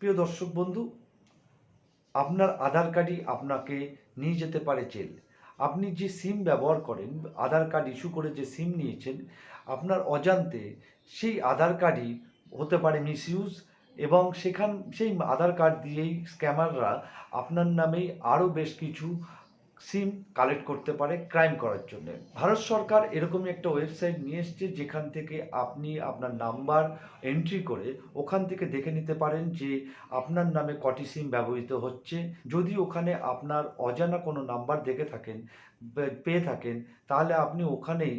প্রিয় দর্শক বন্ধু, আপনার আধার কার্ডই আপনাকে নিয়ে যেতে পারে জেল। আপনি যে সিম ব্যবহার করেন, আধার কার্ড ইস্যু করে যে সিম নিয়েছেন, আপনার অজান্তে সেই আধার কার্ডই হতে পারে মিসইউজ, এবং সেই আধার কার্ড দিয়েই স্ক্যামাররা আপনার নামেই আরও বেশ কিছু সিম কালেক্ট করতে পারে ক্রাইম করার জন্য। ভারত সরকার এরকমই একটা ওয়েবসাইট নিয়ে এসছে, যেখান থেকে আপনি আপনার নাম্বার এন্ট্রি করে ওখান থেকে দেখে নিতে পারেন যে আপনার নামে কটি সিম ব্যবহৃত হচ্ছে। যদি ওখানে আপনার অজানা কোনো নাম্বার দেখে থাকেন, পেয়ে থাকেন, তাহলে আপনি ওখানেই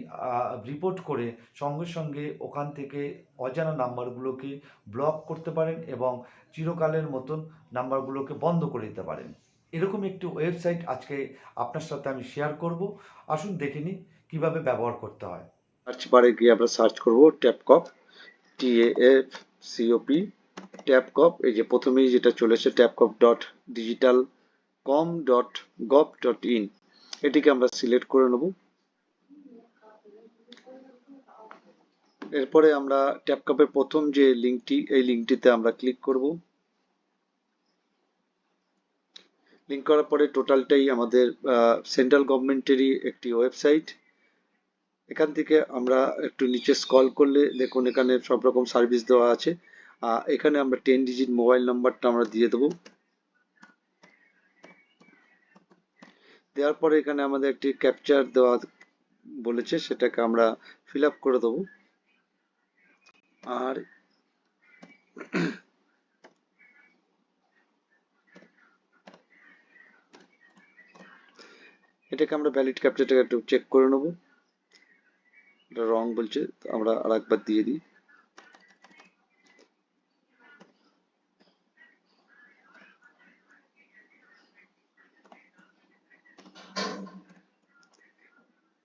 রিপোর্ট করে সঙ্গে সঙ্গে ওখান থেকে অজানা নাম্বারগুলোকে ব্লক করতে পারেন এবং চিরকালের মতন নাম্বারগুলোকে বন্ধ করে দিতে পারেন। এরকম একটি ওয়েবসাইট আজকে আপনার সাথে আমি শেয়ার করব। আসুন দেখে নিই কীভাবে ব্যবহার করতে হয়। সার্চ বারে গিয়ে আমরা সার্চ করব ট্যাপকপ, TAFCOP, ট্যাপকপ। এই যে প্রথমেই যেটা চলেছে tapcop.digitalcom.gov.in, এটিকে আমরা সিলেক্ট করে নেব। এরপরে আমরা ট্যাপকপের প্রথম যে লিঙ্কটি, এই লিঙ্কটিতে আমরা ক্লিক করব। লিঙ্ক করার পরে টোটালটাই আমাদের সেন্ট্রাল গভর্নমেন্টেরই একটি ওয়েবসাইট। এখান থেকে আমরা একটু নিচে স্ক্রল করলে দেখুন এখানে সব রকম সার্ভিস দেওয়া আছে। এখানে আমরা 10 ডিজিট মোবাইল নাম্বারটা আমরা দিয়ে দেবো। দেওয়ার পরে এখানে আমাদের একটি ক্যাপচার দেওয়া বলেছে, সেটাকে আমরা ফিল আপ করে দেবো। আর এটাকে আমরা ভ্যালিড ক্যাপচারটাকে একটু চেক করে নেব। এটা রং বলছে, আমরা আর একবার দিয়ে দিই।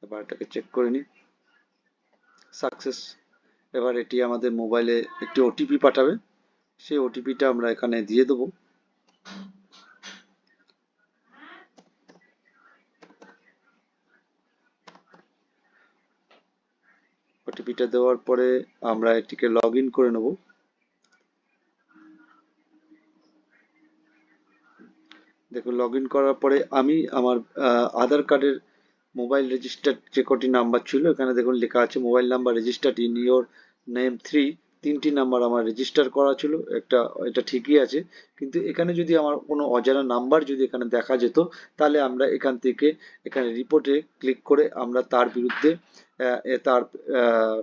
এবার এটাকে চেক করে নিই, সাকসেস। এবার এটি আমাদের মোবাইলে একটি ওটিপি পাঠাবে, সেই ওটিপিটা আমরা এখানে দিয়ে দেবো। ওটিপিটা দেওয়ার পরে আমরা এটিকে লগ ইন করে নেব। দেখুন লগ ইন করার পরে আমি আমার আধার কার্ডের মোবাইল রেজিস্টার্ড যে কটি নাম্বার ছিল, এখানে দেখুন লেখা আছে mobile number registered in your name 3, তিনটি নাম্বার আমার রেজিস্টার করা ছিল। এটা ঠিকই আছে, কিন্তু এখানে যদি আমার কোনো অজানা নাম্বার যদি এখানে দেখা যেত, তাহলে আমরা এখানে রিপোর্টে ক্লিক করে আমরা তার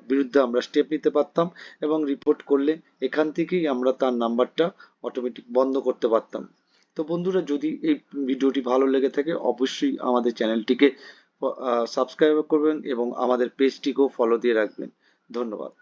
বিরুদ্ধে আমরা স্টেপ নিতে পারতাম, এবং রিপোর্ট করলে এখান থেকেই আমরা তার নাম্বারটা অটোমেটিক বন্ধ করতে পারতাম। তো বন্ধুরা, যদি এই ভিডিওটি ভালো লেগে থাকে অবশ্যই আমাদের চ্যানেলটিকে সাবস্ক্রাইব করবেন এবং আমাদের পেজটিকেও ফলো দিয়ে রাখবেন। ধন্যবাদ।